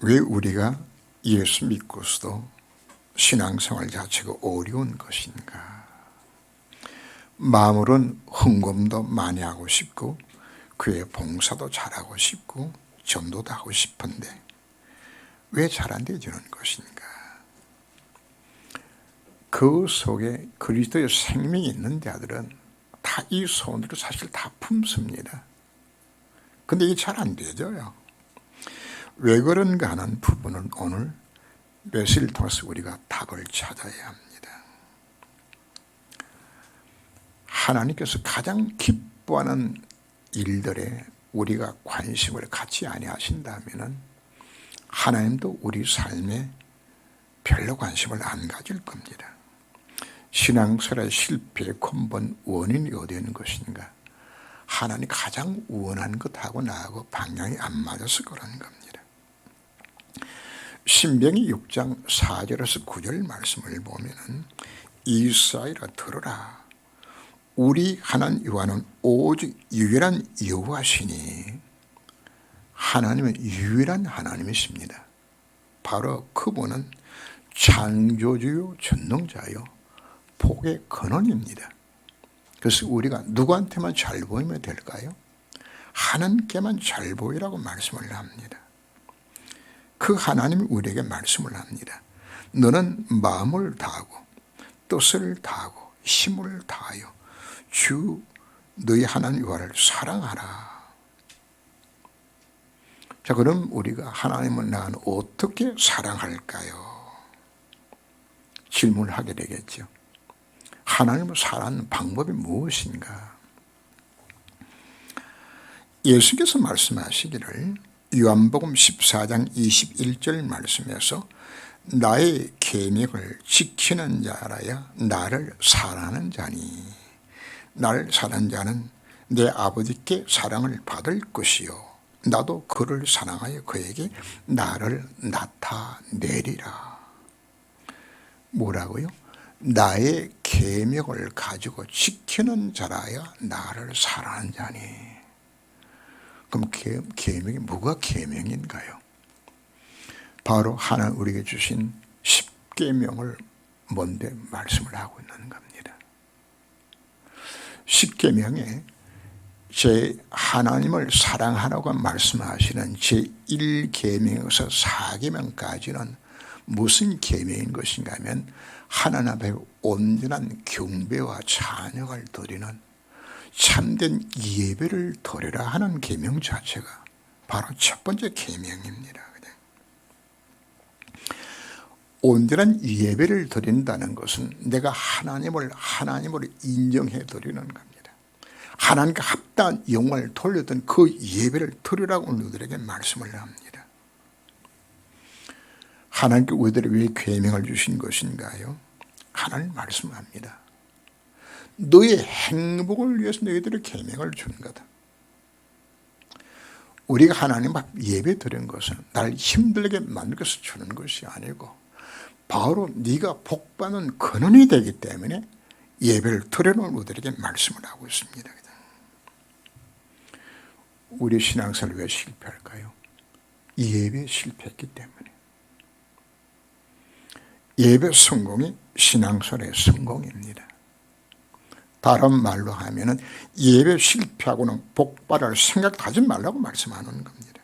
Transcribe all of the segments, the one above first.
왜 우리가 예수 믿고서도 신앙생활 자체가 어려운 것인가? 마음으로는 헌금도 많이 하고 싶고 교회 봉사도 잘하고 싶고 전도도 하고 싶은데 왜 잘 안 되지는 것인가? 그 속에 그리스도의 생명이 있는 자들은 다 이 소원으로 사실 다 품습니다. 근데 이게 잘 안 되죠요. 왜 그런가 하는 부분은 오늘 메시지를 통해서 우리가 답을 찾아야 합니다. 하나님께서 가장 기뻐하는 일들에 우리가 관심을 갖지 아니하신다면 하나님도 우리 삶에 별로 관심을 안 가질 겁니다. 신앙생활의 실패의 근본 원인이 어디에 있는 것인가? 하나님이 가장 원하는 것하고 나하고 방향이 안 맞아서 그런 겁니다. 신명기 6장 4절에서 9절 말씀을 보면 이스라엘아 들으라. 우리 하나님 여호와는 오직 유일한 여호와시니 하나님은 유일한 하나님이십니다. 바로 그분은 창조주요 전능자요 복의 근원입니다. 그래서 우리가 누구한테만 잘 보이면 될까요? 하나님께만 잘 보이라고 말씀을 합니다. 그 하나님이 우리에게 말씀을 합니다. 너는 마음을 다하고 뜻을 다하고 힘을 다하여 주 너희 하나님 여호와를 사랑하라. 자, 그럼 우리가 하나님을 나는 어떻게 사랑할까요? 질문을 하게 되겠죠. 하나님을 사랑하는 방법이 무엇인가? 예수께서 말씀하시기를 요한복음 14장 21절 말씀에서 나의 계명을 지키는 자라야 나를 사랑하는 자니 나를 사랑하는 자는 내 아버지께 사랑을 받을 것이요 나도 그를 사랑하여 그에게 나를 나타내리라. 뭐라고요? 나의 계명을 가지고 지키는 자라야 나를 사랑하는 자니. 그럼 계명이 뭐가 계명인가요? 바로 하나님 우리에게 주신 10계명을 뭔데 말씀을 하고 있는 겁니다. 10계명에 제 하나님을 사랑하라고 말씀하시는 제1계명에서 4계명까지는 무슨 계명인 것인가 하면 하나님 앞에 온전한 경배와 찬양을 드리는 참된 예배를 드리라 하는 계명 자체가 바로 첫 번째 계명입니다. 온전한 예배를 드린다는 것은 내가 하나님을 인정해 드리는 겁니다. 하나님과 합당한 영광을 돌렸던 그 예배를 드리라고 우리들에게 말씀을 합니다. 하나님께 우리들에게 왜 계명을 주신 것인가요? 하나님 말씀합니다. 너의 행복을 위해서 너희들의 계명을 준 거다. 우리가 하나님 앞 예배 드린 것은 날 힘들게 만들어서 주는 것이 아니고 바로 네가 복받는 근원이 되기 때문에 예배를 드려놓은 우리들에게 말씀을 하고 있습니다. 우리 신앙생활 왜 실패할까요? 예배에 실패했기 때문에. 예배 성공이 신앙생활의 성공입니다. 다른 말로 하면은 예배 실패하고는 복받을 생각도 하지 말라고 말씀하는 겁니다.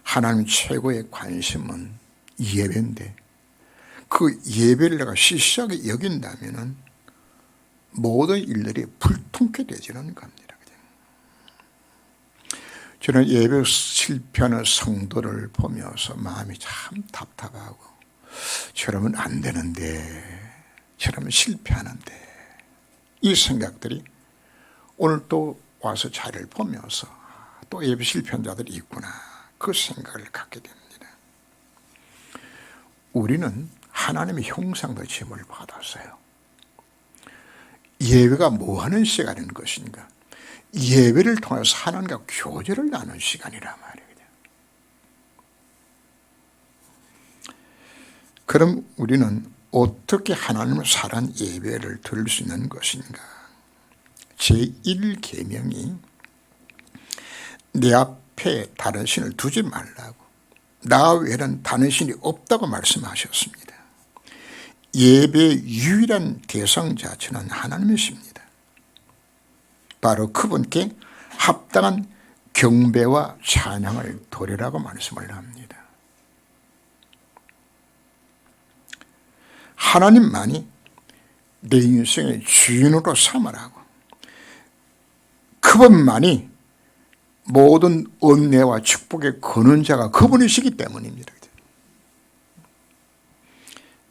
하나님 최고의 관심은 예배인데 그 예배를 내가 시시하게 여긴다면은 모든 일들이 불통케 되지는 겁니다. 저는 예배 실패하는 성도를 보면서 마음이 참 답답하고 저러면 안 되는데 저러면 실패하는데 이 생각들이 오늘 또 와서 자리를 보면서 또 예배 실패한 자들이 있구나 그 생각을 갖게 됩니다. 우리는 하나님의 형상과 지음을 받았어요. 예배가 뭐 하는 시간인 것인가? 예배를 통해서 하나님과 교제를 나누는 시간이란 말이에요. 그럼 우리는 어떻게 하나님을 사랑하는 예배를 드릴 수 있는 것인가? 제1계명이 내 앞에 앞에 다른 신을 두지 말라고, 나 외에는 다른 신이 없다고 말씀하셨습니다. 예배의 유일한 대상 자체는 하나님이십니다. 바로 그분께 합당한 경배와 찬양을 드리라고 말씀을 합니다. 하나님만이 내 인생의 주인으로 삼으라고, 그분만이 모든 은혜와 축복의 근원자가 그분이시기 때문입니다.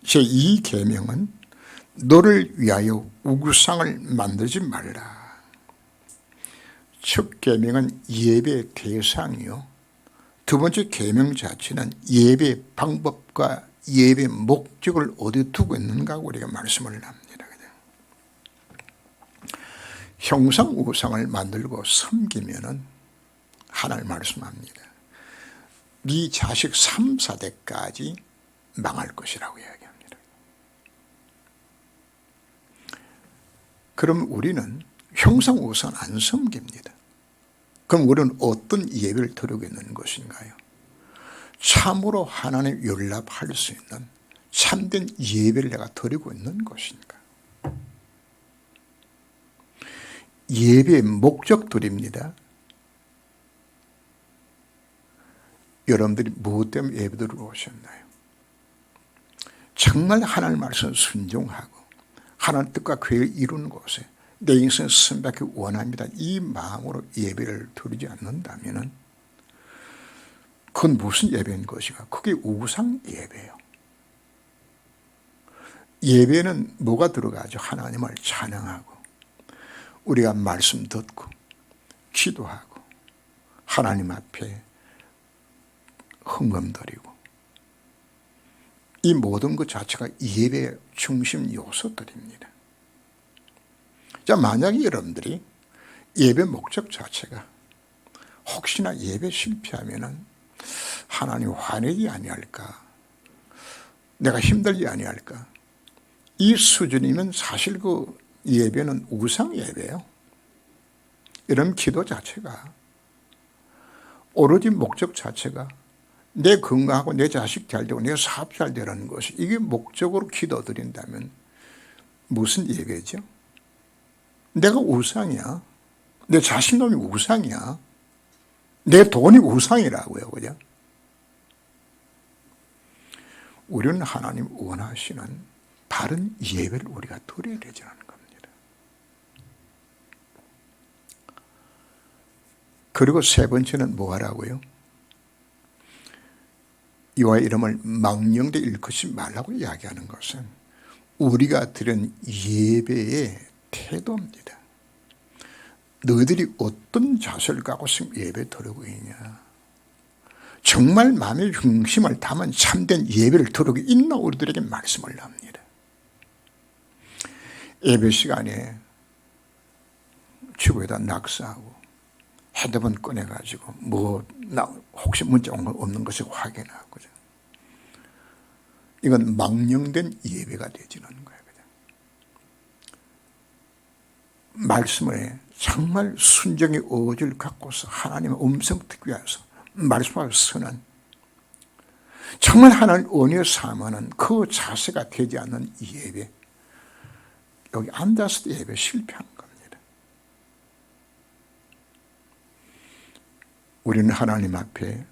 제2 계명은 너를 위하여 우상을 만들지 말라. 첫 계명은 예배의 대상이요, 두 번째 계명 자체는 예배의 방법과 예배의 목적을 어디에 두고 있는가 우리가 말씀을 합니다. 형상 우상을 만들고 섬기면은 하나님 말씀합니다. 네 자식 3, 4대까지 망할 것이라고 이야기합니다. 그럼 우리는 형상 우상 안 섬깁니다. 그럼 우리는 어떤 예배를 드리고 있는 것인가요? 참으로 하나님 연락할 수 있는 참된 예배를 내가 드리고 있는 것인가? 예배의 목적들입니다. 여러분들이 무엇 때문에 예배드리러 오셨나요? 정말 하나님 말씀 순종하고 하나님 뜻과 계획을 이루는 곳에 내 인생을 승리하기 원합니다, 이 마음으로 예배를 드리지 않는다면 그건 무슨 예배인 것인가? 그게 우상 예배예요. 예배는 뭐가 들어가죠? 하나님을 찬양하고 우리가 말씀 듣고 기도하고 하나님 앞에 헌금 드리고, 이 모든 것 자체가 예배의 중심 요소들입니다. 자, 만약에 여러분들이 예배 목적 자체가 혹시나 예배 실패하면은 하나님 화내지 아니할까, 내가 힘들지 아니할까, 이 수준이면 사실 그 예배는 우상 예배예요. 이런 기도 자체가, 오로지 목적 자체가 내 건강하고 내 자식 잘 되고 내 사업 잘 되라는 것이, 이게 목적으로 기도 드린다면 무슨 예배죠? 내가 우상이야. 내 자신감이 우상이야. 내 돈이 우상이라고요. 그죠? 우리는 하나님 원하시는 바른 예배를 우리가 드려야 되자는 겁니다. 그리고 세 번째는 뭐 하라고요? 여호와의 이름을 망령되이 일컫지 말라고 이야기하는 것은 우리가 드린 예배의 태도입니다. 너희들이 어떤 자세를 갖고 지금 예배 드리고 있냐, 정말 마음의 중심을 담은 참된 예배를 드리고 있나 우리들에게 말씀을 합니다. 예배 시간에 지구에다 낙서하고 핸드폰 꺼내가지고 나 혹시 문자 온 거 없는 것을 확인하고, 이건 망령된 예배가 되지는 거예요. 말씀에 정말 순종의 의지를 갖고서 하나님의 음성 듣기 위해서 말씀을 쓰는, 정말 하나님 은혜 삼는 그 자세가 되지 않는 예배, 여기 앉아서 예배 실패한 겁니다. 우리는 하나님 앞에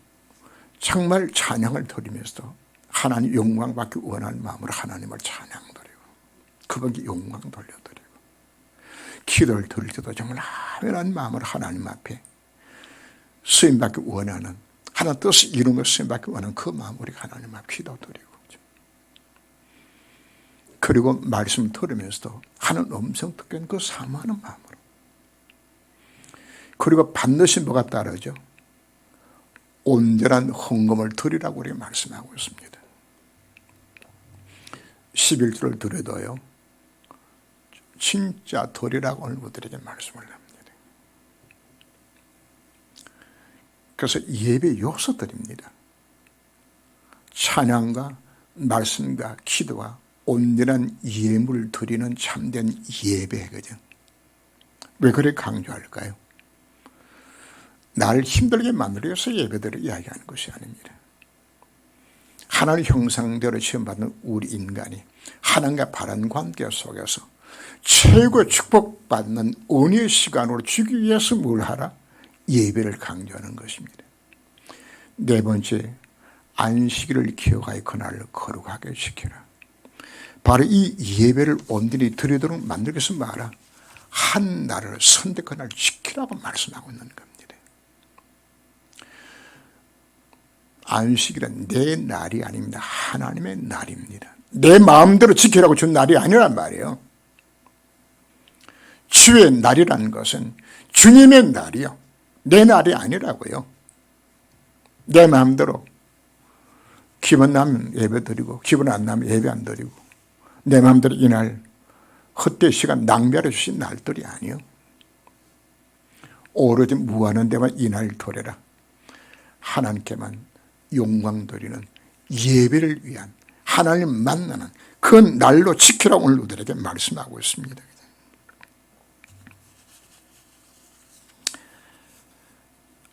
정말 찬양을 드리면서 하나님 영광 받기 원하는 마음으로 하나님을 찬양드리고 그분께 영광 돌려드리고, 기도를 드릴 때도 정말 하늘한 마음으로 하나님 앞에 쓰임받기 원하는, 하나님 뜻을 이루며 쓰임받기 원하는 그 마음으로 우리 하나님 앞에 기도드리고, 그리고 말씀 들으면서도 하는 음성 듣기는 그 사모하는 마음으로, 그리고 반드시 뭐가 따르죠? 온전한 헌금을 드리라고 우리가 말씀하고 있습니다. 11조를 드려도요, 진짜 드리라고 오늘 우리에게 말씀을 합니다. 그래서 예배 요소들입니다. 찬양과 말씀과 기도와 온전한 예물을 드리는 참된 예배, 그죠? 왜 그렇게 강조할까요? 나를 힘들게 만들기 위해서 예배대로 이야기하는 것이 아닙니다. 하나님 형상대로 지음받은 우리 인간이 하나님과 바른 관계 속에서 최고의 축복받는 은혜의 시간으로 주기 위해서 뭘 하라? 예배를 강조하는 것입니다. 네 번째, 안식일을 기억하여 그날을 거룩하게 지키라. 바로 이 예배를 온전히 드리도록 만들기 위해서 말하라. 한 날을 선택한 날 지키라고 말씀하고 있는 겁니다. 안식일은 내 날이 아닙니다. 하나님의 날입니다. 내 마음대로 지키라고 준 날이 아니란 말이에요. 주의 날이라는 것은 주님의 날이요, 내 날이 아니라고요. 내 마음대로 기분 나면 예배 드리고 기분 안 나면 예배 안 드리고 내 마음대로 이날 헛되이 시간 낭비하여 주신 날들이 아니요. 오로지 무하는 데만 이날 도래라. 하나님께만 영광 드리는 예배를 위한 하나님 만나는 그 날로 지키라고 오늘 우리들에게 말씀하고 있습니다.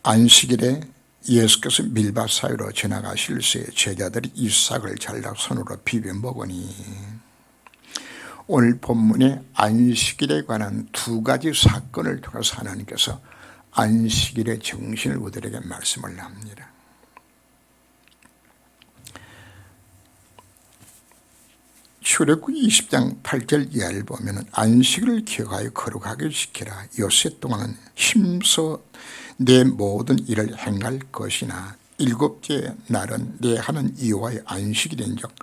안식일에 예수께서 밀밭 사이로 지나가실 새 제자들이 이삭을 잘라 손으로 비벼 먹으니, 오늘 본문에 안식일에 관한 두 가지 사건을 통해서 하나님께서 안식일의 정신을 우리들에게 말씀을 합니다. 출애굽기 20장 8절 이하를 보면 안식일을 기억하여 거룩하게 지키라. 요새 동안은 힘써 내 모든 일을 행할 것이나 일곱째 날은 내 하는 여호와의 안식일인즉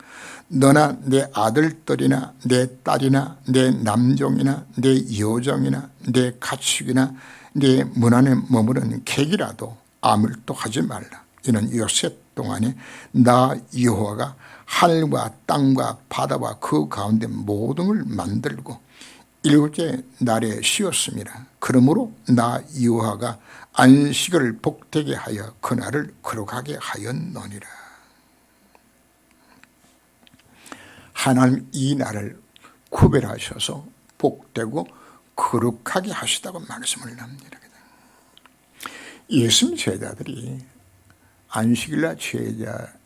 너나 내 아들들이나 내 딸이나 내 남종이나 내 여종이나 내 가축이나 내 문 안에 머무르는 객이라도 아무 일도 하지 말라. 이는 요새 동안에 나 여호와가 하늘과 땅과 바다와 그 가운데 모든 걸 만들고 일곱째 날에 쉬었습니다. 그러므로 나 여호와가 안식을 복되게 하여 그날을 거룩하게 하였노니라. 하나님 이 날을 구별하셔서 복되고 거룩하게 하시다고 말씀을 합니다. 예수님 제자들이 안식일날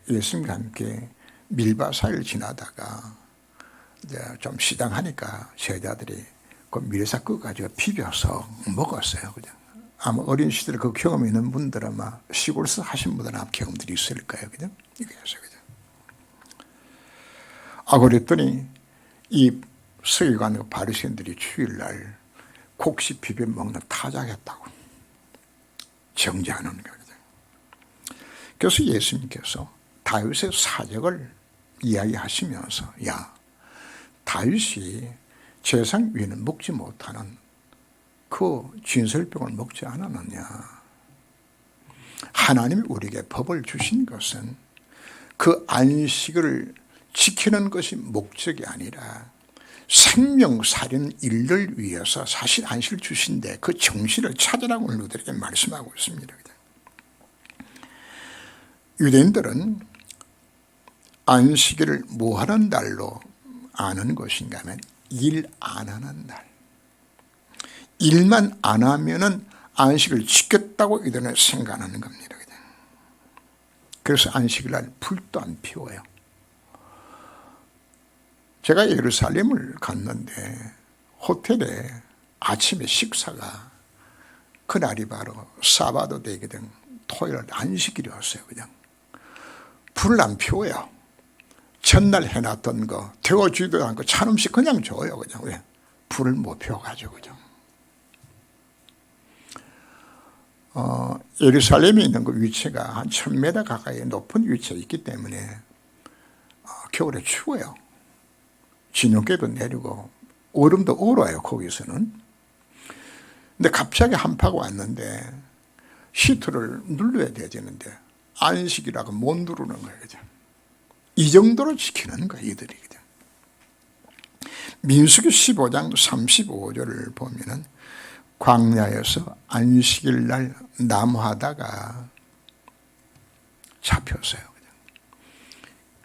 예수님과 함께 밀밭 사이를 지나다가 이제 좀 시장하니까 제자들이 그 밀사 가지고 비벼서 먹었어요. 그냥 아마 어린 시절에 그 경험이 있는 분들은 아마 시골에서 하신 분들은 아마 경험들이 있을 거예요. 그죠? 이게 해서 그죠? 그랬더니 이 서기관 바리새인들이 주일날 곡식 비벼 먹는 타작했다고 정죄하는 거예요. 그래서 예수님께서 다윗의 사적을 이야기하시면서, 야, 다윗이 제상 위에는 먹지 못하는 그 진설병을 먹지 않았느냐. 하나님이 우리에게 법을 주신 것은 그 안식을 지키는 것이 목적이 아니라 생명 살리는 일을 위해서 사실 안식을 주신데 그 정신을 찾으라고 우리들에게 말씀하고 있습니다. 유대인들은 안식일을 뭐 하는 날로 아는 것인가 하면 일 안 하는 날. 일만 안 하면은 안식을 지켰다고 이들은 생각하는 겁니다. 그래서 안식일 날 불도 안 피워요. 제가 예루살렘을 갔는데 호텔에 아침에 식사가 그날이 바로 사바도 데이거든. 토요일 안식일이었어요. 그냥 불을 안 피워요. 전날 해놨던 거 데워주지도 않고 찬 음식 그냥 줘요. 그냥 왜? 불을 못 피워가지고 그죠. 예루살렘에 있는 그 위치가 한 1000m 가까이 높은 위치에 있기 때문에 겨울에 추워요. 진흙깨도 내리고 얼음도 얼어요. 거기서는. 근데 갑자기 한파가 왔는데 히터를 눌러야 되는데 안식이라고 못 누르는 거예요. 그죠? 이 정도로 지키는 거예요. 이들이. 그죠? 민수기 15장 35절을 보면은 광야에서 안식일 날 나무하다가 잡혔어요.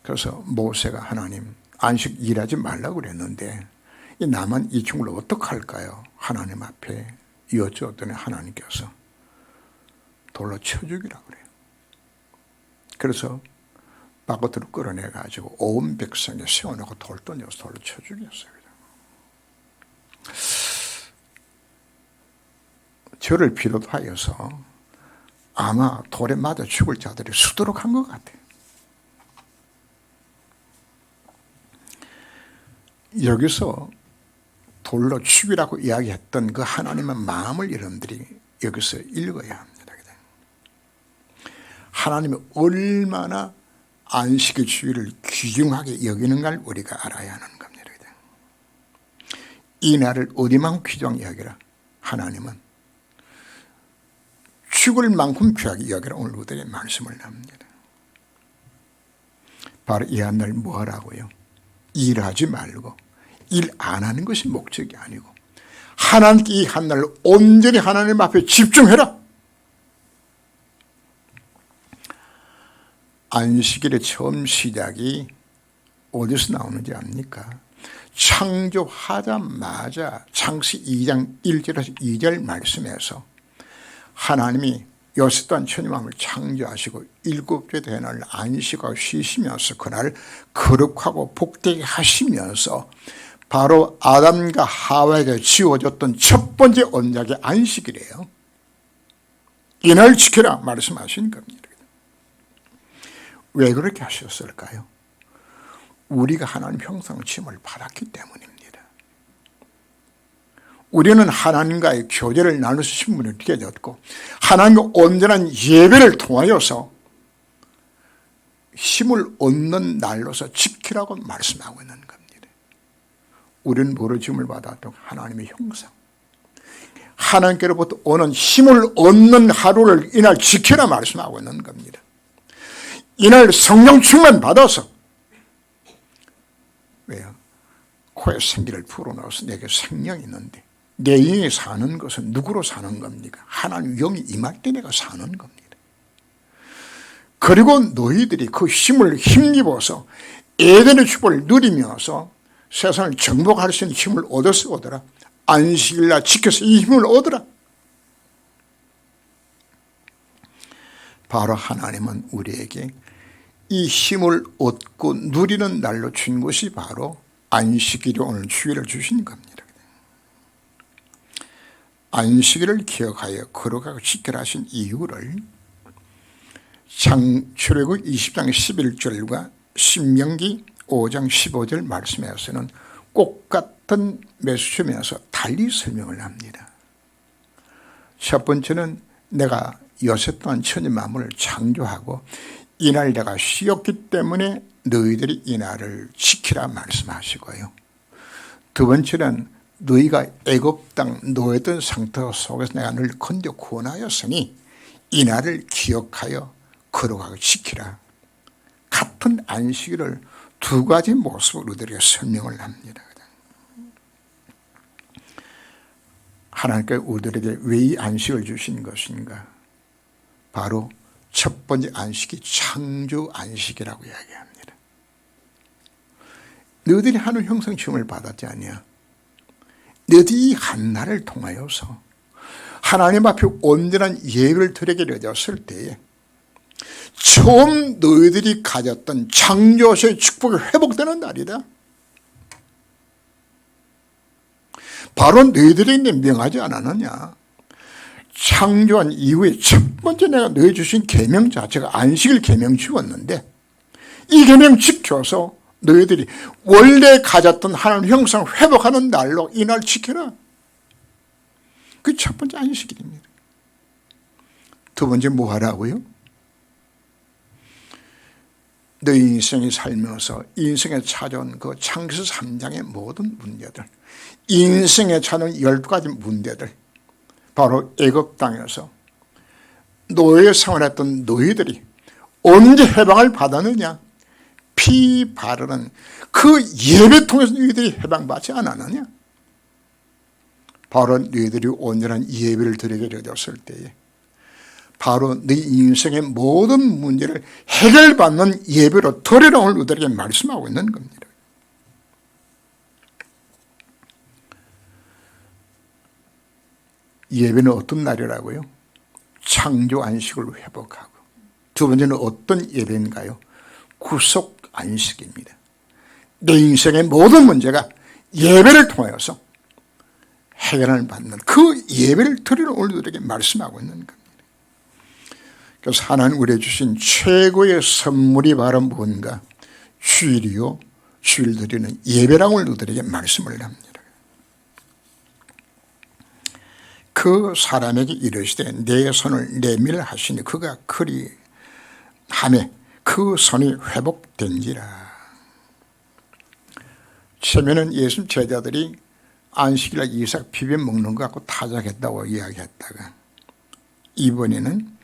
그래서 모세가 하나님 안식 일하지 말라고 그랬는데 이 나만 이 친구를 어떻게 할까요? 하나님 앞에 여쭈었더니 하나님께서 돌로 쳐 죽이라고 그래요. 그래서 바깥으로 끌어내가지고 온 백성에 세워놓고 돌 던져서 돌로 쳐 죽였어요. 저를 비롯하여서 아마 돌에 맞아 죽을 자들이 수두룩한 것 같아요. 여기서 돌로 죽이라고 이야기했던 그 하나님의 마음을 여러분들이 여기서 읽어야 합니다. 하나님이 얼마나 안식의 주의를 귀중하게 여기는가를 우리가 알아야 하는 겁니다. 이 날을 어디만 귀중하게 여기라. 하나님은 죽을 만큼 귀하게 여기라. 오늘 우리의 말씀을 합니다. 바로 이 한 날 뭐 하라고요? 일하지 말고 일 안 하는 것이 목적이 아니고 하나님께 이 한 날을 온전히 하나님 앞에 집중해라. 안식일의 처음 시작이 어디서 나오는지 압니까? 창조하자마자 창세기 2장 1절에서 2절 말씀에서 하나님이 여섯 단 천지만물을 창조하시고 일곱째 되는 날 안식하고 쉬시면서 그날 거룩하고 복되게 하시면서 바로 아담과 하와에게 지어졌던 첫 번째 언약의 안식이래요. 이날 지켜라 말씀하신 겁니다. 왜 그렇게 하셨을까요? 우리가 하나님 형상을 지음을 받았기 때문입니다. 우리는 하나님과의 교제를 나눌 수 있는 분이 되어졌고 하나님과 온전한 예배를 통하여서 힘을 얻는 날로서 지키라고 말씀하고 있는 겁니다. 우리는 뭐로 지음을 받았던 하나님의 형상, 하나님께로부터 오는 힘을 얻는 하루를 이날 지키라 말씀하고 있는 겁니다. 이날 성령 충만 받아서 왜요? 코에 생기를 불어넣어서 내게 생명이 있는데 내 영이 사는 것은 누구로 사는 겁니까? 하나님 영이 임할 때 내가 사는 겁니다. 그리고 너희들이 그 힘을 힘입어서 에덴의 축복을 누리면서 세상을 정복할 수 있는 힘을 얻어서 오더라. 안식일날 지켜서 이 힘을 얻어라. 바로 하나님은 우리에게 이 힘을 얻고 누리는 날로 준 것이 바로 안식일이 오늘 주일을 주신 겁니다. 안식일을 기억하여 거룩하고 지켜라 하신 이유를 출애굽 20장 11절과 신명기 5장 15절 말씀에서는 똑같은 메시지면서 달리 설명을 합니다. 첫 번째는 내가 여섯 동안 천지 만물을 창조하고 이날 내가 쉬었기 때문에 너희들이 이날을 지키라 말씀하시고요. 두 번째는 너희가 애굽 땅 노예던 상태 속에서 내가 너를 건져 구원하였으니 이날을 기억하여 거룩하게 지키라. 같은 안식일을 두 가지 모습으로 우리에게 설명을 합니다. 하나님께서 우리들에게 왜 이 안식을 주신 것인가? 바로 첫 번째 안식이 창조 안식이라고 이야기합니다. 너희들이 하늘 형상 시험을 받았지 않냐? 너희들이 이 한날을 통하여서 하나님 앞에 온전한 예배를 드리게 되었을 때에 처음 너희들이 가졌던 창조의 축복이 회복되는 날이다. 바로 너희들에게 명하지 않았느냐? 창조한 이후에 첫 번째 내가 너희 주신 계명 자체가 안식일 계명 주었는데 이 계명 지켜서 너희들이 원래 가졌던 하나님 형상 회복하는 날로 이 날 지켜라. 그게 첫 번째 안식일입니다. 두 번째 뭐 하라고요? 너희 인생이 살면서 인생에 찾아온 그 창세기 3장의 모든 문제들, 인생에 찾아온 12가지 문제들, 바로 애굽 땅에서 노예 생활했던 너희들이 언제 해방을 받았느냐? 피 바르는 그 예배 통해서 너희들이 해방받지 않았느냐? 바로 너희들이 온전한 예배를 드리게 되었을 때에 바로 네 인생의 모든 문제를 해결받는 예배로 드리라 오늘 우리에게 말씀하고 있는 겁니다. 예배는 어떤 날이라고요? 창조 안식을 회복하고, 두 번째는 어떤 예배인가요? 구속 안식입니다. 내 인생의 모든 문제가 예배를 통하여서 해결을 받는 그 예배를 드리러 오늘 우리에게 말씀하고 있는 겁니다. 그래서 하나님 우리에게 주신 최고의 선물이 바로 뭔가? 주일이요, 주일 드리는 예배라고 우리에게 말씀을 합니다. 그 사람에게 이르시되 내 손을 내밀하시니 그가 그리하매 그 손이 회복된지라. 처음에는 예수님 제자들이 안식일날 이삭 비벼 먹는 것 갖고 타작했다고 이야기했다가, 이번에는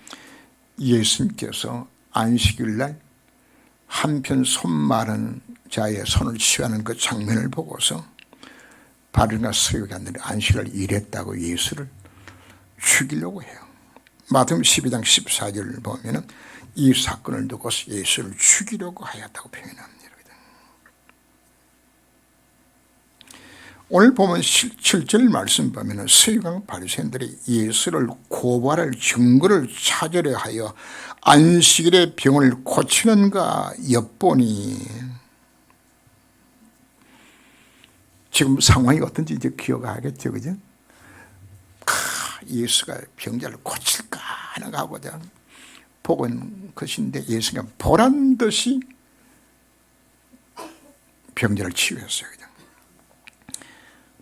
예수님께서 안식일날 한편 손 마른 자의 손을 취하는 그 장면을 보고서 바리새인과 서기관들이 안식일날 일했다고 예수를 죽이려고 해요. 마태복음 12장 14절을 보면은 이 사건을 두고서 예수를 죽이려고 하였다고 표현합니다. 오늘 보면 7절 말씀 보면 서기관과 바리새인들이 예수를 고발할 증거를 찾으려 하여 안식일의 병을 고치는가 엿보니, 지금 상황이 어떤지 이제 기억하겠죠, 그죠? 예수가 병자를 고칠까 하는가 하고자 보고 있는 것인데, 예수가 보란 듯이 병자를 치유했어요. 그냥.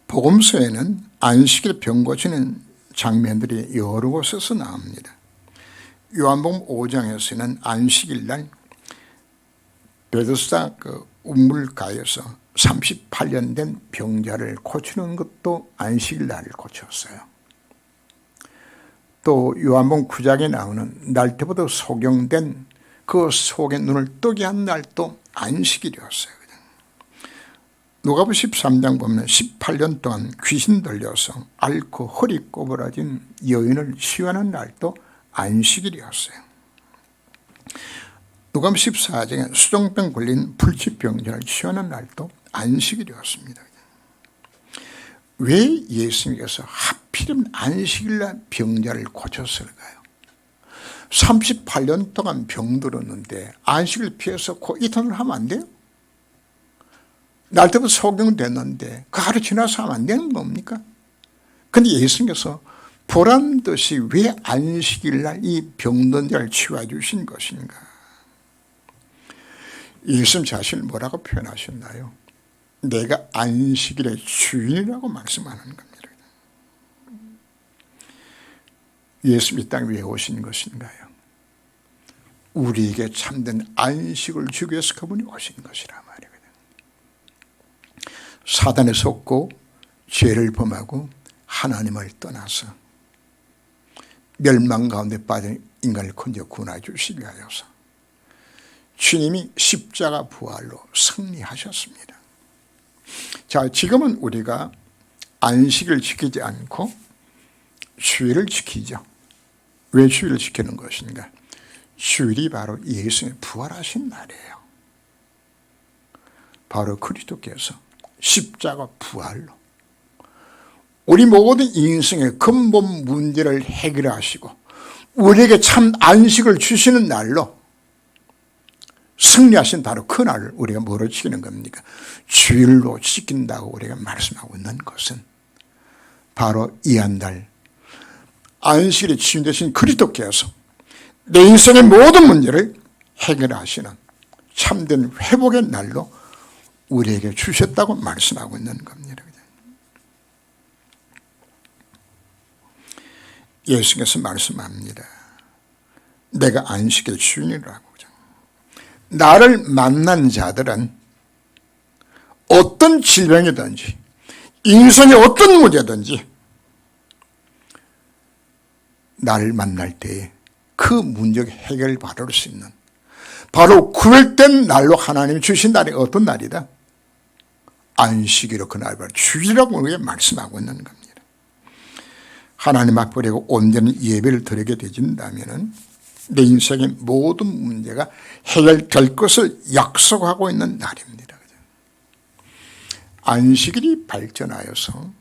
복음서에는 안식일에 병 고치는 장면들이 여러 곳에서 나옵니다. 요한복음 5장에서는 안식일날 베드스다 그 우물가에서 38년 된 병자를 고치는 것도 안식일날 고쳤어요. 또 요한복음 9장에 나오는 날때부터 소경된 그 속의 눈을 뜨게 한 날도 안식일이었어요. 누가복음 13장 보면 18년 동안 귀신 들려서 앓고 허리 꼬부라진 여인을 치유하는 날도 안식일이었어요. 누가복음 14장에 수종병 걸린 불치병자를 치유하는 날도 안식일이었습니다. 왜 예수님께서 하필이면 안식일날 병자를 고쳤을까요? 38년 동안 병들었는데 안식일 피해서 이틀을 하면 안 돼요? 날 때부터 소경됐는데 그 하루 지나서 하면 안 되는 겁니까? 그런데 예수님께서 보란듯이 왜 안식일날 이 병든 자를 치유해 주신 것인가? 예수님 자신을 뭐라고 표현하셨나요? 내가 안식일의 주인이라고 말씀하는 겁니다. 예수님 이 땅에 왜 오신 것인가요? 우리에게 참된 안식을 주기 위해서 그분이 오신 것이라 말이거든요. 사단에 속고 죄를 범하고 하나님을 떠나서 멸망 가운데 빠진 인간을 건져 구원해 주시기 위하여서 주님이 십자가 부활로 승리하셨습니다. 자, 지금은 우리가 안식을 지키지 않고 주일을 지키죠. 왜 주일을 지키는 것인가? 주일이 바로 예수님이 부활하신 날이에요. 바로 그리스도께서 십자가 부활로 우리 모든 인생의 근본 문제를 해결하시고 우리에게 참 안식을 주시는 날로 승리하신 바로 그 날을 우리가 뭐로 지키는 겁니까? 주일로 지킨다고 우리가 말씀하고 있는 것은 바로 이 한 달 안식일에 주인 되신 그리스도께서 내 인생의 모든 문제를 해결하시는 참된 회복의 날로 우리에게 주셨다고 말씀하고 있는 겁니다. 예수께서 말씀합니다. 내가 안식의 주인이라고. 나를 만난 자들은 어떤 질병이든지 인생의 어떤 문제든지 나를 만날 때에 그 문제 해결을 받을 수 있는 바로 구별된 날로 하나님이 주신 날이 어떤 날이다? 안식일로 그 날을 주일이라고 우리에게 말씀하고 있는 겁니다. 하나님 앞에 우리가 온전히 예배를 드리게 되진다면 내 인생의 모든 문제가 해결될 것을 약속하고 있는 날입니다. 안식일이 발전하여서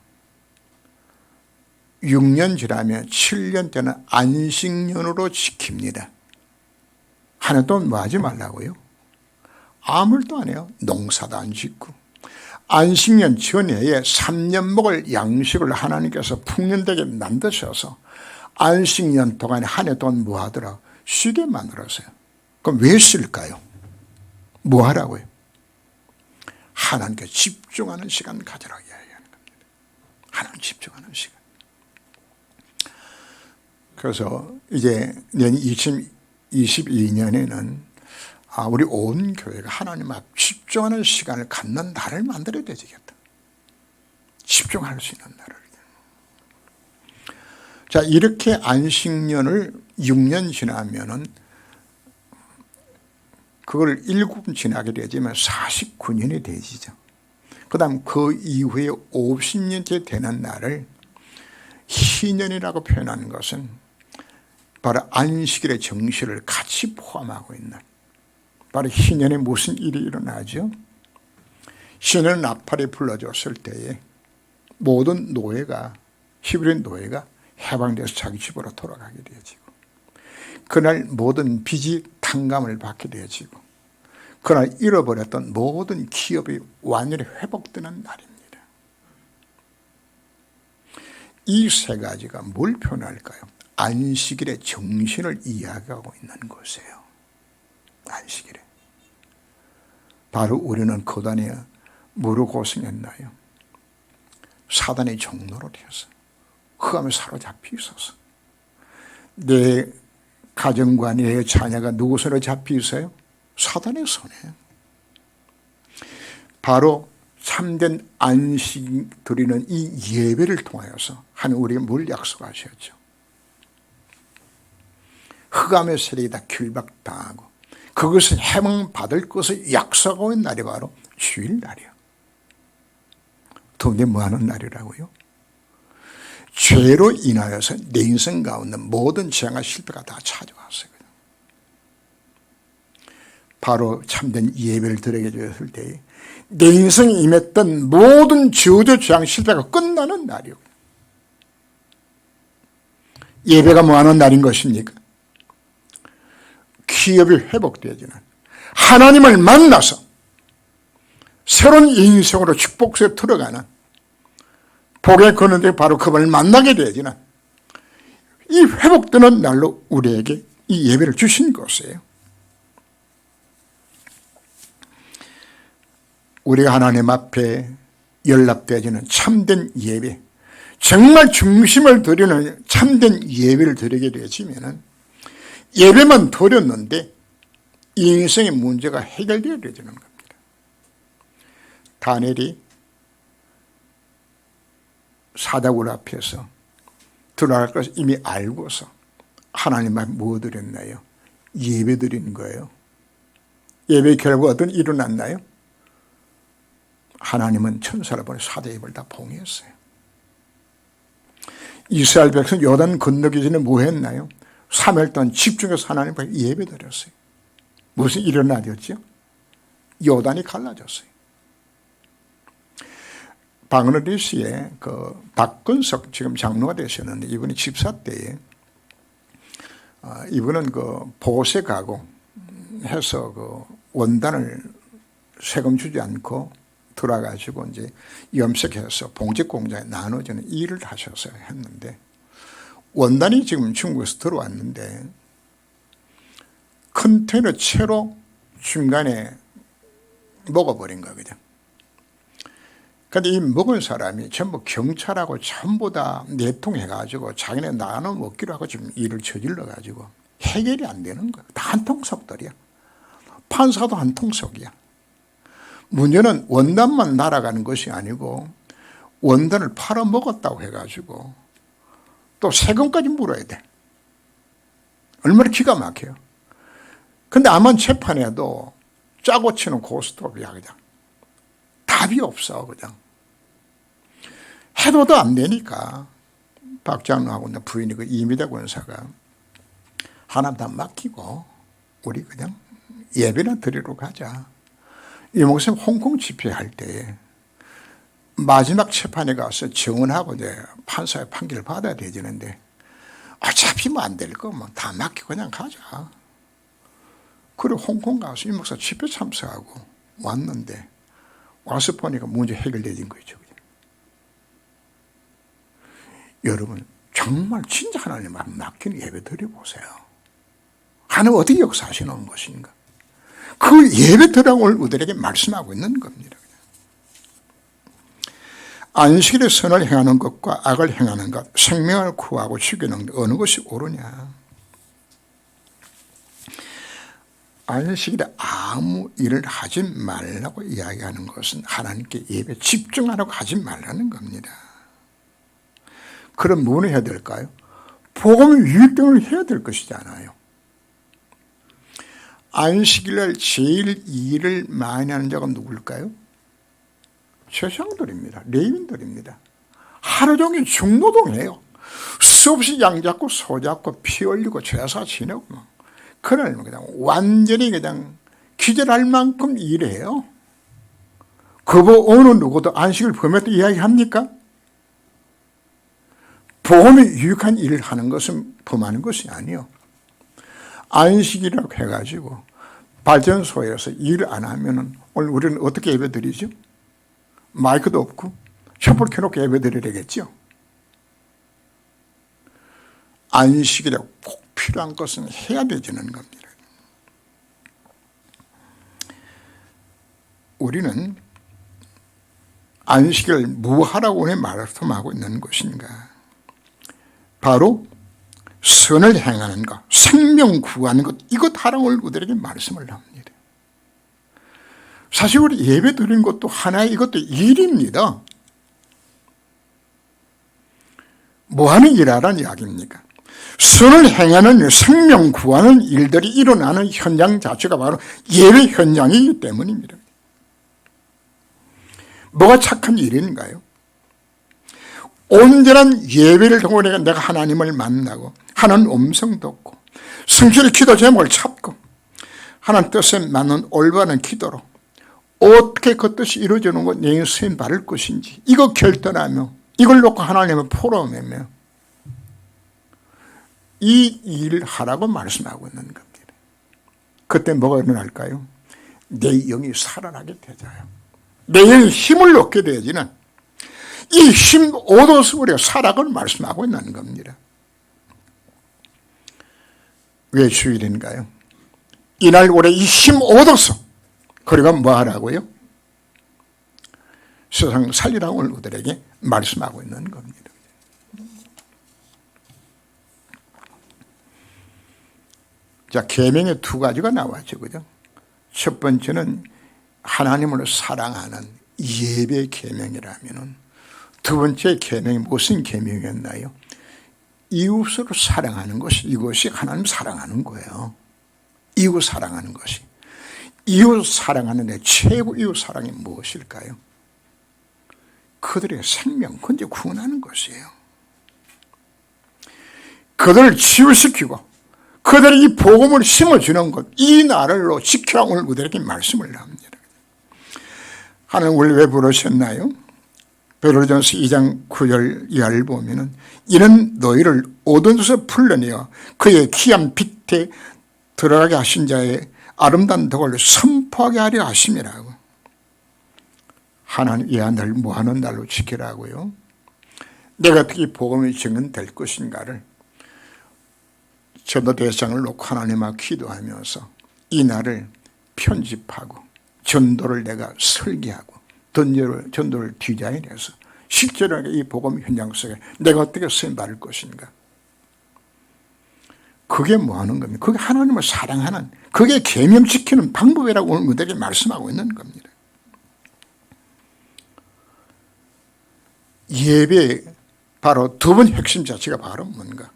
6년 지나면 7년 때는 안식년으로 지킵니다. 한 해 동안 뭐 하지 말라고요? 아무 일도 안 해요. 농사도 안 짓고. 안식년 전해에 3년 먹을 양식을 하나님께서 풍년되게 만드셔서 안식년 동안에 한 해 동안 뭐 하더라? 쉬게 만들었어요. 그럼 왜 쉴까요? 뭐 하라고요? 하나님께 집중하는 시간 가지라고 이야기하는 겁니다. 하나님 집중하는 시간. 그래서 이제 내년 2022년에는 우리 온 교회가 하나님 앞 집중하는 시간을 갖는 날을 만들어야 되겠다. 집중할 수 있는 날을. 자, 이렇게 안식년을 6년 지나면은 그걸 7번 지나게 되지만 49년이 되지죠. 그 다음 그 이후에 50년째 되는 날을 희년이라고 표현하는 것은 바로 안식일의 정시를 같이 포함하고 있는, 바로 희년에 무슨 일이 일어나죠? 희년을 나팔에 불러줬을 때에 모든 노예가, 히브리 노예가 해방돼서 자기 집으로 돌아가게 되어지고, 그날 모든 빚이 탕감을 받게 되어지고, 그날 잃어버렸던 모든 기업이 완전히 회복되는 날입니다. 이 세 가지가 뭘 표현할까요? 안식일의 정신을 이야기하고 있는 것이에요. 안식일에. 바로 우리는 그단에 뭐로 고생했나요? 사단의 종로를 해서 흑암에 사로잡혀 있어서, 내 가정과 내 자녀가 누구 손에 잡혀 있어요? 사단의 손에. 바로 참된 안식 드리는 이 예배를 통하여서 하나님 우리에게 뭘 약속하셨죠? 흑암의 세력이 다 결박당하고 그것을 해방받을 것을 약속하고 있는 날이 바로 주일날이에요. 도대체 뭐하는 날이라고요? 죄로 인하여서 내 인생 가운데 모든 재앙과 실패가 다 찾아왔어요. 바로 참된 예배를 드리게 되었을 때 내 인생에 임했던 모든 저주, 재앙, 실패가 끝나는 날이요. 예배가 뭐하는 날인 것입니까? 기업이 회복되어지는, 하나님을 만나서 새로운 인생으로 축복에 들어가는, 복에 거는데 바로 그분을 만나게 되어지는 이 회복되는 날로 우리에게 이 예배를 주신 것이에요. 우리가 하나님 앞에 연락되어지는 참된 예배, 정말 중심을 드리는 참된 예배를 드리게 되어지면 예배만 드렸는데 인생의 문제가 해결되어야 되는 겁니다. 다니엘이 사다굴 앞에서 들어갈 것을 이미 알고서 하나님 앞에 뭐 드렸나요? 예배 드린 거예요. 예배 결과 어떤 일이 일어났나요? 하나님은 천사를 보내 사대입을 다 봉했어요. 이스라엘 백성 요단 건너기 전에 뭐 했나요? 3일 동안 집중해서 하나님 앞에 예배 드렸어요. 무슨 일이 일어나졌죠? 요단이 갈라졌어요. 방글라데시에 그 박근석 지금 장로가 되셨는데, 이분이 집사 때에 이분은 그 보세 가고 해서 그 원단을 세금 주지 않고 들어가지고 이제 염색해서 봉직 공장에 나눠주는 일을 하셔서 했는데, 원단이 지금 중국에서 들어왔는데 컨테이너 채로 중간에 먹어버린 거거든. 근데 이 먹은 사람이 전부 경찰하고 전부 다 내통해가지고 자기네 나눠 먹기로 하고 지금 일을 저질러가지고 해결이 안 되는 거야. 다 한통속들이야. 판사도 한통속이야. 문제는 원단만 날아가는 것이 아니고 원단을 팔아먹었다고 해가지고 또 세금까지 물어야 돼. 얼마나 기가 막혀요. 근데 암만 재판해도 짜고 치는 고스톱이야. 그냥 답이 없어. 그냥 해도도 안 되니까 박 장로하고 부인이 그 이미대 권사가 하나님 다 맡기고 우리 그냥 예배나 드리러 가자. 이 목사님 홍콩 집회할 때 마지막 재판에 가서 증언하고 이제 판사의 판결을 받아야 되지는데 어차피 뭐 안 될 거 뭐 다 맡기고 그냥 가자. 그리고 홍콩 가서 이 목사 집회 참석하고 왔는데 와서 보니까 문제 해결되진 거죠. 여러분 정말 진짜 하나님 앞에 맡기는 예배 드려보세요. 하나님 어떻게 역사하시는 것인가. 그 예배 드리라고 오늘 우리에게 말씀하고 있는 겁니다. 안식일에 선을 행하는 것과 악을 행하는 것, 생명을 구하고 죽이는 것 어느 것이 옳으냐. 안식일에 아무 일을 하지 말라고 이야기하는 것은 하나님께 예배 집중하라고 하지 말라는 겁니다. 그럼 뭐는 해야 될까요? 복음의 유익등을 해야 될 것이잖아요. 안식일날 제일 일을 많이 하는 자가 누굴까요? 제사장들입니다. 레위인들입니다. 하루 종일 중노동해요. 수없이 양 잡고 소 잡고 피 흘리고 제사 지내고 그날 그냥 완전히 그냥 기절할 만큼 일해요. 그거 어느 누구도 안식을 범했다 이야기합니까? 복음이 유익한 일을 하는 것은 범하는 것이 아니요. 안식이라고 해가지고 발전소에서 일을 안 하면은 오늘 우리는 어떻게 예배 드리죠? 마이크도 없고 촛불 켜놓고 예배 드려야겠죠. 안식이라고 꼭 필요한 것은 해야 되지는 겁니다. 우리는 안식을 무엇하라고 오늘 말씀하고 있는 것인가? 바로 선을 행하는 것, 생명 구하는 것, 이것 하라고 우리에게 말씀을 합니다. 사실 우리 예배 드리는 것도 하나의 이것도 일입니다. 뭐 하는 일하라는 이야기입니까? 선을 행하는 생명 구하는 일들이 일어나는 현장 자체가 바로 예배 현장이기 때문입니다. 뭐가 착한 일인가요? 온전한 예배를 통해 내가 하나님을 만나고 하나님 음성 듣고 성실히 기도 제목을 찾고 하나님 뜻에 맞는 올바른 기도로 어떻게 그 뜻이 이루어지는 것, 내 인생에 바를 것인지 이거 결단하며 이걸 놓고 하나님을 풀어내며 이 일을 하라고 말씀하고 있는 겁니다. 그때 뭐가 일어날까요? 내 영이 살아나게 되자요. 내 영이 힘을 얻게 되지는 이 힘 얻어서 우리가 살아가는 말씀하고 있는 겁니다. 왜 주일인가요? 이날 우리 이 힘 얻어서 그리고 뭐 하라고요? 세상 살리라고 오늘 우리에게 말씀하고 있는 겁니다. 자, 계명에 두 가지가 나왔죠, 그죠? 첫 번째는 하나님을 사랑하는 예배 계명이라면은 두 번째 계명이 무슨 계명이었나요? 이웃을 사랑하는 것이 이것이 하나님 사랑하는 거예요. 이웃 사랑하는 것이. 이웃 사랑하는 데 최고 이웃 사랑이 무엇일까요? 그들의 생명, 그들을 구원하는 것이에요. 그들을 치유시키고 그들이 이 복음을 심어주는 것, 이 나라로 지키라고 오늘 우리에게 말씀을 합니다. 하나님 우리를 왜 부르셨나요? 베드로전서 2장 9절 이하를 보면은 이는 너희를 어두운 데서 불러내어 그의 귀한 빛에 들어가게 하신 자의 아름다운 덕을 선포하게 하려 하심이라고. 하나님 이 하늘 뭐하는 날로 지키라고요? 내가 어떻게 복음이 증언될 것인가를 전도 대상을 놓고 하나님 앞 기도하면서 이 날을 편집하고 전도를 내가 설계하고 전도를 디자인해서 실제로 이 복음 현장 속에 내가 어떻게 쓰임받을 것인가. 그게 뭐 하는 겁니까? 그게 하나님을 사랑하는, 그게 계명 지키는 방법이라고 오늘 우리에게 말씀하고 있는 겁니다. 예배의 바로 두 번째 핵심 자체가 바로 뭔가?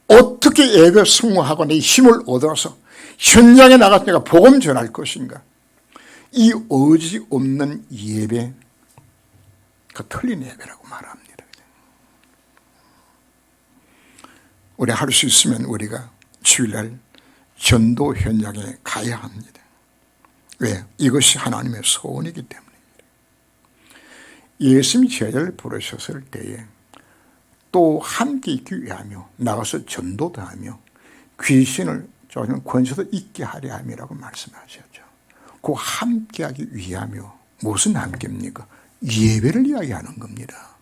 어떻게 예배 성공하고 내 힘을 얻어서 현장에 나가서 내가 복음 전할 것인가? 이 의지 없는 예배, 그 틀린 예배라고 말합니다. 우리 할 수 있으면 우리가 주일날 전도 현장에 가야 합니다. 왜? 이것이 하나님의 소원이기 때문입니다. 예수님이 제자를 부르셨을 때에 또 함께 있기 위하며 나가서 전도도 하며 귀신을 쫓는 권세도 있게 하려 함이라고 말씀하셨죠. 그 함께 하기 위하며 무슨 함께입니까? 예배를 이야기하는 겁니다.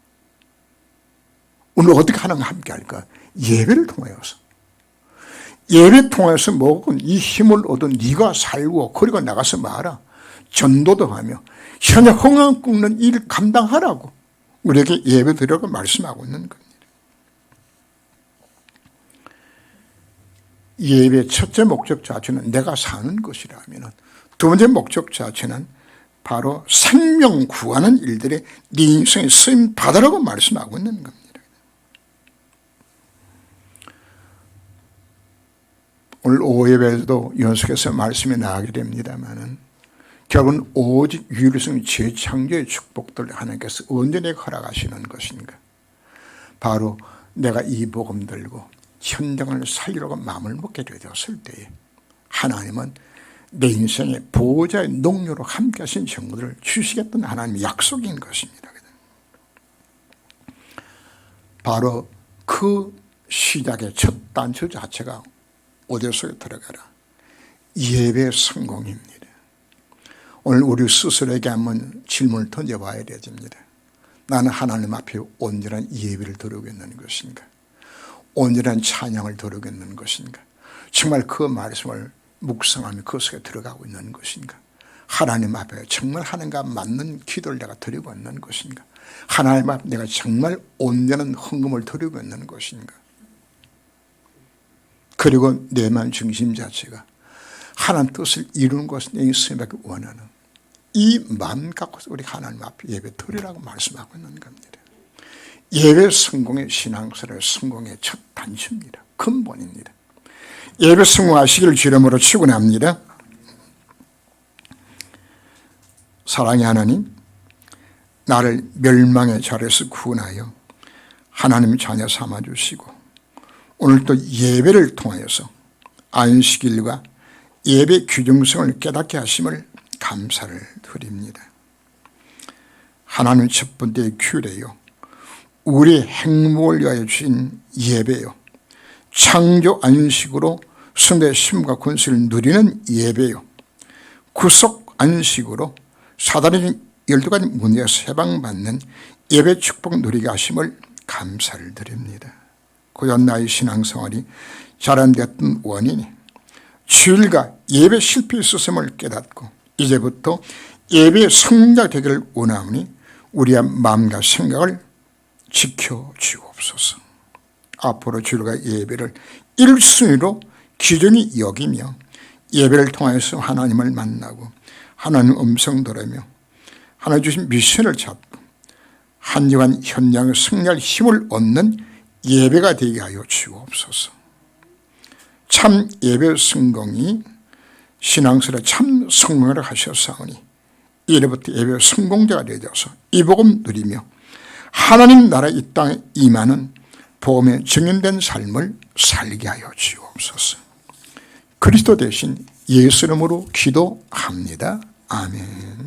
오늘 어떻게 하나님과 함께 할까? 예배를 통하여서. 예배 통해서 먹은 이 힘을 얻은 네가 살고 그리고 나가서 말아. 전도도 하며 현재 흥황 굽는 일 감당하라고 우리에게 예배 드리라고 말씀하고 있는 겁니다. 예배의 첫째 목적 자체는 내가 사는 것이라면 두 번째 목적 자체는 바로 생명 구하는 일들에 네 인생에 쓰임 받으라고 말씀하고 있는 겁니다. 오늘 오후 예배에도 연속해서 말씀이 나가게 됩니다만 결국은 오직 유일성 재창조의 축복들 하나님께서 언제 내게 허락하시는 것인가? 바로 내가 이 복음 들고 현장을 살리려고 마음을 먹게 되었을 때에 하나님은 내 인생의 보호자의 농로로 함께 하신 정보들을 주시겠다는 하나님의 약속인 것입니다. 바로 그 시작의 첫 단추 자체가 어디서 들어가라? 예배 성공입니다. 오늘 우리 스스로에게 한번 질문을 던져봐야 됩니다. 나는 하나님 앞에 온전한 예배를 드리고 있는 것인가? 온전한 찬양을 드리고 있는 것인가? 정말 그 말씀을 묵상하며 그 속에 들어가고 있는 것인가? 하나님 앞에 정말 하나님과 맞는 기도를 내가 드리고 있는 것인가? 하나님 앞에 내가 정말 온전한 헌금을 드리고 있는 것인가? 그리고 내 마음 중심 자체가 하나님 뜻을 이루는 것을 내 인생밖에 원하는 이 마음 갖고서 우리 하나님 앞에 예배 드리라고 말씀하고 있는 겁니다. 예배 성공의 신앙생활 성공의 첫 단추입니다. 근본입니다. 예배 성공하시기를 주름으로 축원합니다. 사랑의 하나님, 나를 멸망의 자리에서 구원하여 하나님 자녀 삼아주시고 오늘 또 예배를 통하여서 안식일과 예배 규정성을 깨닫게 하심을 감사를 드립니다. 하나님 첫 번째 규례요, 우리 행복을 위하여 주신 예배요, 창조 안식으로 성도의 힘과 권세를 누리는 예배요, 구속 안식으로 사단의 12가지 문제에서 해방받는 예배 축복 누리게 하심을 감사를 드립니다. 고연 나의 신앙생활이 잘안되었던 원인이 주일과 예배 실패에 있었음을 깨닫고 이제부터 예배의 성자 되기를 원하오니 우리의 마음과 생각을 지켜주옵소서. 앞으로 주일과 예배를 1순위로 기존히 여기며 예배를 통해서 하나님을 만나고 하나님 음성 들으며 하나님 주신 미션을 잡고 한 주간 현장을 승리할 힘을 얻는 예배가 되게 하여 주옵소서. 참 예배 성공이 신앙스러워 참 성공을 하셨사오니 이래부터 예배 성공자가 되어서 이 복음 누리며 하나님 나라 이 땅에 임하는 복음에 증인된 삶을 살게 하여 주옵소서. 그리스도 대신 예수 이름으로 기도합니다. 아멘.